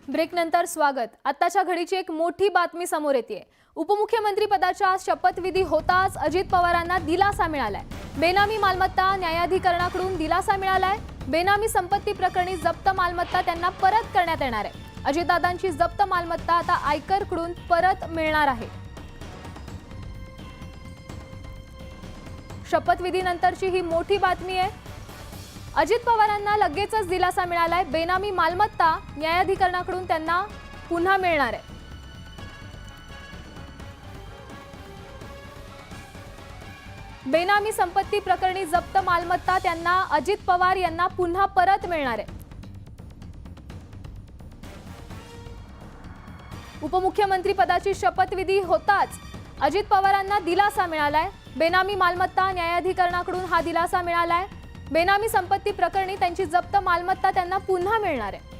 Break नंतर स्वागत। आताच्या घडीची एक मोठी बातमी समोर येते। उपमुख्यमंत्री पदाच्या शपथविधी होताच अजित पवारांना दिलासा मिळालाय। बेनामी मालमत्ता न्यायाधिकरणाकडून दिलासा मिळालाय। बेनामी संपत्ती प्रकरणी जप्त मालमत्ता त्यांना परत करण्यात येणार आहे। अजितदादांची जप्त मालमत्ता आता आयकरकडून परत मिळणार आहे। शपथविधीनंतरची ही मोठी बातमी आहे। अजित पवारांना लगेचच दिलासा मिळालाय। बेनामी मालमत्ता न्यायाधिकरणाकडून त्यांना पुन्हा मिळणार आहे। बेनामी संपत्ती प्रकरणी जप्त मालमत्ता त्यांना अजित पवार यांना पुन्हा परत मिळणार आहे। उपमुख्यमंत्री पदाची शपथविधी होताच अजित पवारांना दिलासा मिळालाय। बेनामी मालमत्ता न्यायाधिकरणाकडून हा दिलासा मिळालाय। बेनामी संपत्ती प्रकरणी त्यांची जप्त मालमत्ता त्यांना पुन्हा मिळणार आहे।